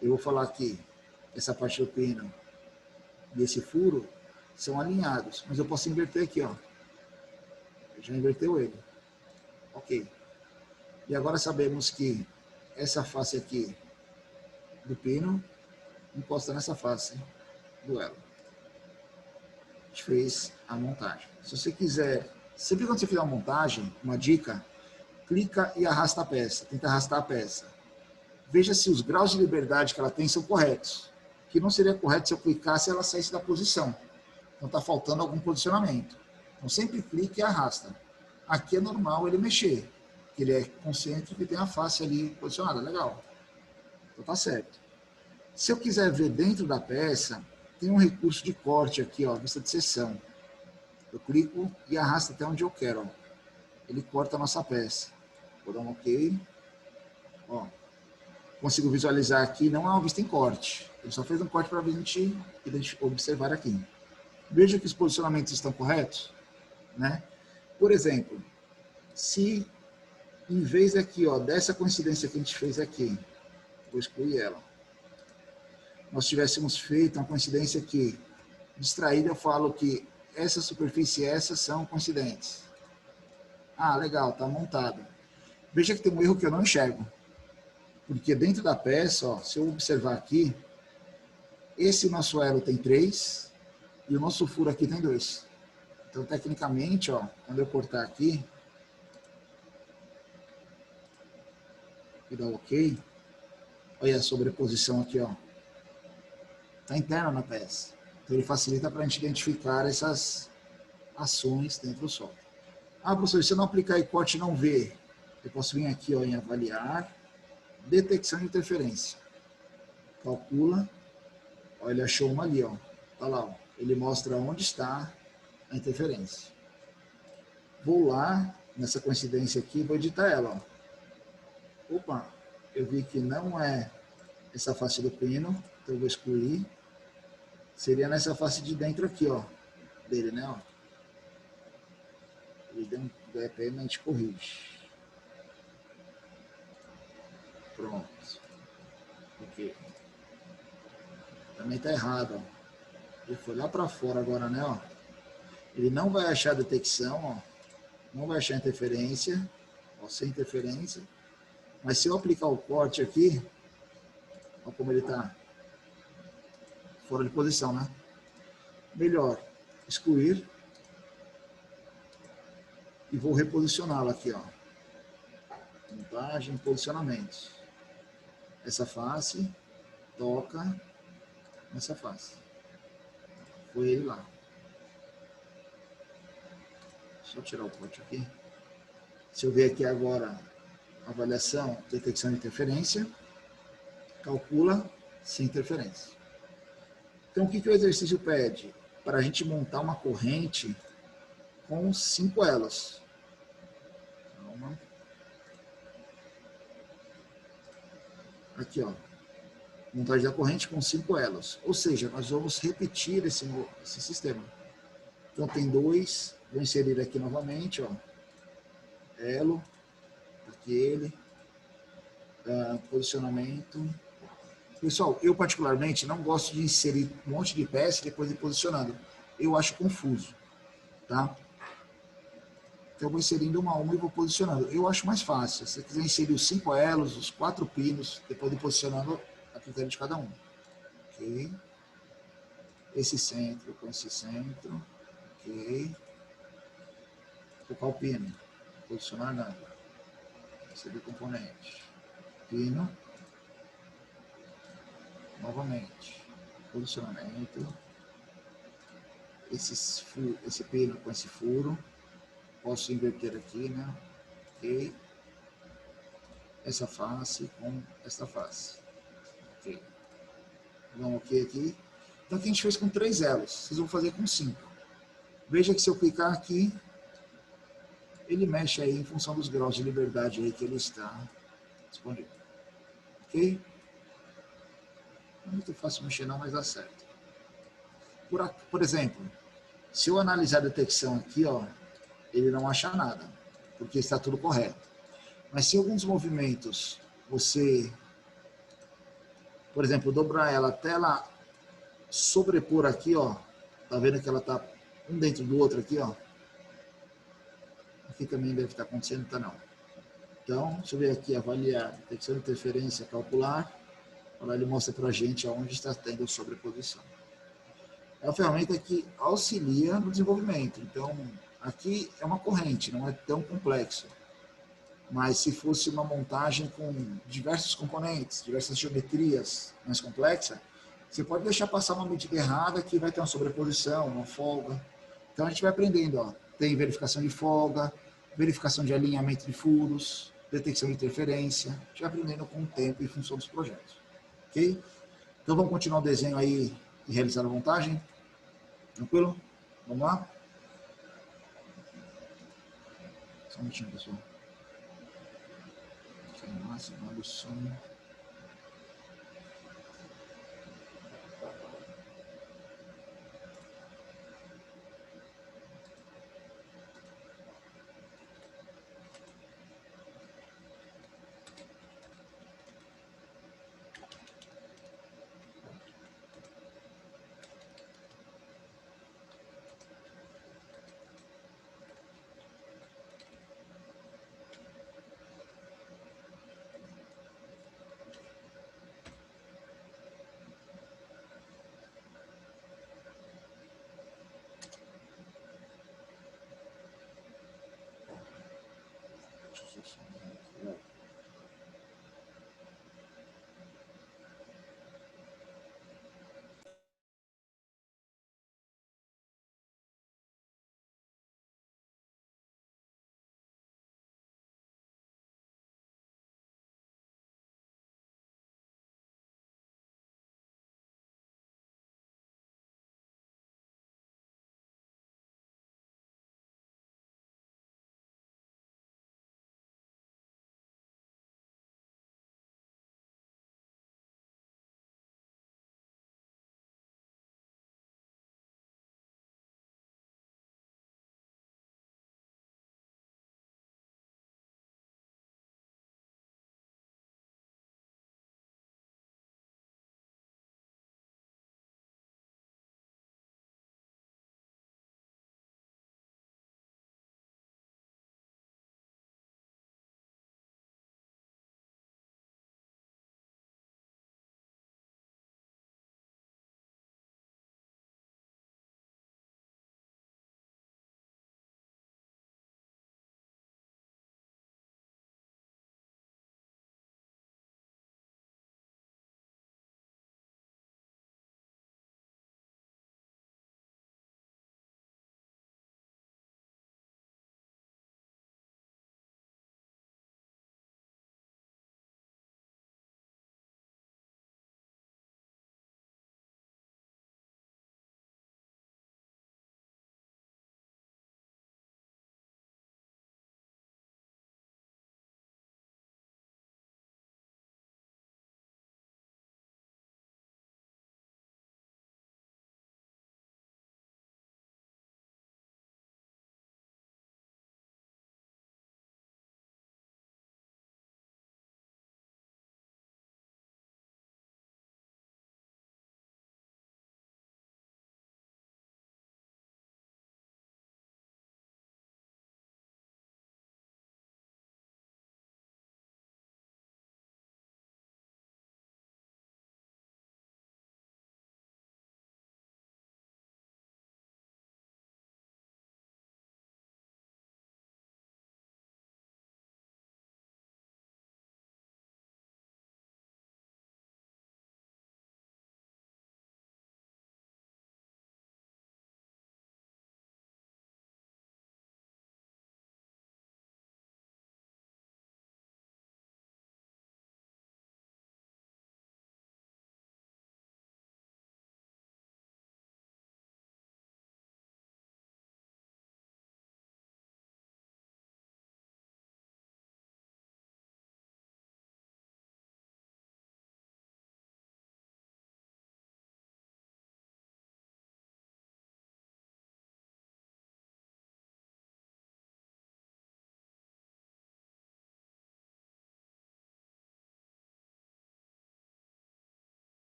Eu vou falar aqui, essa parte do pino e esse furo são alinhados, mas eu posso inverter aqui, ó. Já inverteu ele. Ok. E agora sabemos que essa face aqui do pino encosta nessa face do elo. A gente fez a montagem. Se você quiser, sempre quando você fizer uma montagem, uma dica, clica e arrasta a peça, tenta arrastar a peça. Veja se os graus de liberdade que ela tem são corretos. Que não seria correto se eu clicasse e ela saísse da posição. Então está faltando algum posicionamento. Então sempre clica e arrasta. Aqui é normal ele mexer, porque ele é consciente que tem a face ali posicionada. Legal. Então tá certo. Se eu quiser ver dentro da peça, tem um recurso de corte aqui, ó, vista de seção. Eu clico e arrasto até onde eu quero, ó. Ele corta a nossa peça. Vou dar um OK. Ó, consigo visualizar aqui, não é uma vista em corte. Ele só fez um corte para a gente observar aqui. Veja que os posicionamentos estão corretos, né? Por exemplo, se em vez aqui, ó, dessa coincidência que a gente fez aqui, vou excluir ela, nós tivéssemos feito uma coincidência aqui, distraída, eu falo que essa superfície e essa são coincidentes. Ah, legal, tá montado. Veja que tem um erro que eu não enxergo. Porque dentro da peça, ó, se eu observar aqui, esse nosso elo tem 3 e o nosso furo aqui tem 2. Então, tecnicamente, ó, quando eu cortar aqui e dar OK, olha a sobreposição aqui, ó. Está interna na peça. Então, ele facilita para a gente identificar essas ações dentro do software. Ah, professor, se eu não aplicar e corte não ver, eu posso vir aqui, ó, em avaliar, detecção de interferência. Calcula. Ó, ele achou uma ali, ó. Tá lá, ó. Ele mostra onde está a interferência. Vou lá, nessa coincidência aqui, vou editar ela, ó. Opa, eu vi que não é essa face do pino, então eu vou excluir. Seria nessa face de dentro aqui, ó, dele, né, ó. Ele deu um gap aí, mas a gente corrige. Pronto. Ok. Também tá errado, ó. Ele foi lá para fora agora, né, ó. Ele não vai achar detecção, ó. Não vai achar interferência, ó, sem interferência. Mas se eu aplicar o corte aqui, ó como ele tá fora de posição, né? Melhor, excluir. E vou reposicioná-lo aqui, ó. Montagem, posicionamento. Essa face toca nessa face. Foi ele lá. Deixa eu tirar o corte aqui. Se eu ver aqui agora, avaliação, detecção de interferência, calcula sem interferência. Então, o que o exercício pede? Para a gente montar uma corrente com 5 elos. Calma. Aqui, ó. Montagem da corrente com 5 elos. Ou seja, nós vamos repetir esse sistema. Então, tem 2. Vou inserir aqui novamente, ó. Elo. Aqui ele. Posicionamento. Pessoal, eu particularmente não gosto de inserir um monte de peça e depois ir posicionando. Eu acho confuso, tá? Então eu vou inserindo uma a uma e vou posicionando. Eu acho mais fácil. Se você quiser inserir os 5 elos, os 4 pinos, depois ir posicionando a critério de cada um. Ok. Esse centro com esse centro. Ok. Colocar o pino. Posicionar nada. Inserir o componente. Pino. Novamente, posicionamento, esse pino com esse furo, posso inverter aqui, né? Ok. Essa face com esta face. Ok. Vamos aqui. Então, aqui a gente fez com 3 elos, vocês vão fazer com 5. Veja que se eu clicar aqui, ele mexe aí em função dos graus de liberdade aí que ele está disponível. Ok? Não é muito fácil mexer não, mas dá certo. Por exemplo, se eu analisar a detecção aqui, ó, ele não acha nada, porque está tudo correto. Mas se alguns movimentos você, por exemplo, dobrar ela até ela sobrepor aqui, ó, tá vendo que ela tá um dentro do outro aqui, ó. Aqui também deve estar acontecendo, tá não. Então, deixa eu ver aqui, avaliar, detecção de interferência, calcular. Agora ele mostra para a gente onde está tendo sobreposição. É uma ferramenta que auxilia no desenvolvimento. Então, aqui é uma corrente, não é tão complexo. Mas se fosse uma montagem com diversos componentes, diversas geometrias mais complexa, você pode deixar passar uma medida errada que vai ter uma sobreposição, uma folga. Então a gente vai aprendendo, ó. Tem verificação de folga, verificação de alinhamento de furos, detecção de interferência. A gente vai aprendendo com o tempo e em função dos projetos. Ok? Então vamos continuar o desenho aí e realizar a montagem? Tranquilo? Vamos lá? Só um minutinho, pessoal. Máximo do som.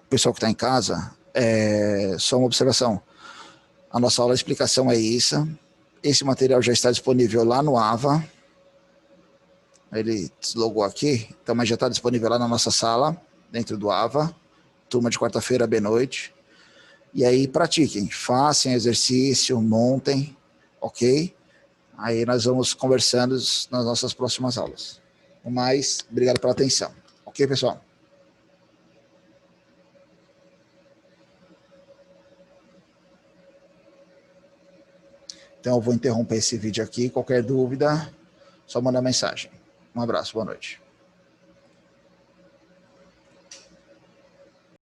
o pessoal que está em casa, só uma observação. A nossa aula de explicação é isso. Esse material já está disponível lá no AVA. Ele deslogou aqui, então, mas já está disponível lá na nossa sala, dentro do AVA. Turma de quarta-feira, noite. E aí pratiquem, façam exercício, montem, ok? Aí nós vamos conversando nas nossas próximas aulas. No mais, obrigado pela atenção. Ok, pessoal? Então eu vou interromper esse vídeo aqui. Qualquer dúvida, só mandar mensagem. Um abraço, boa noite.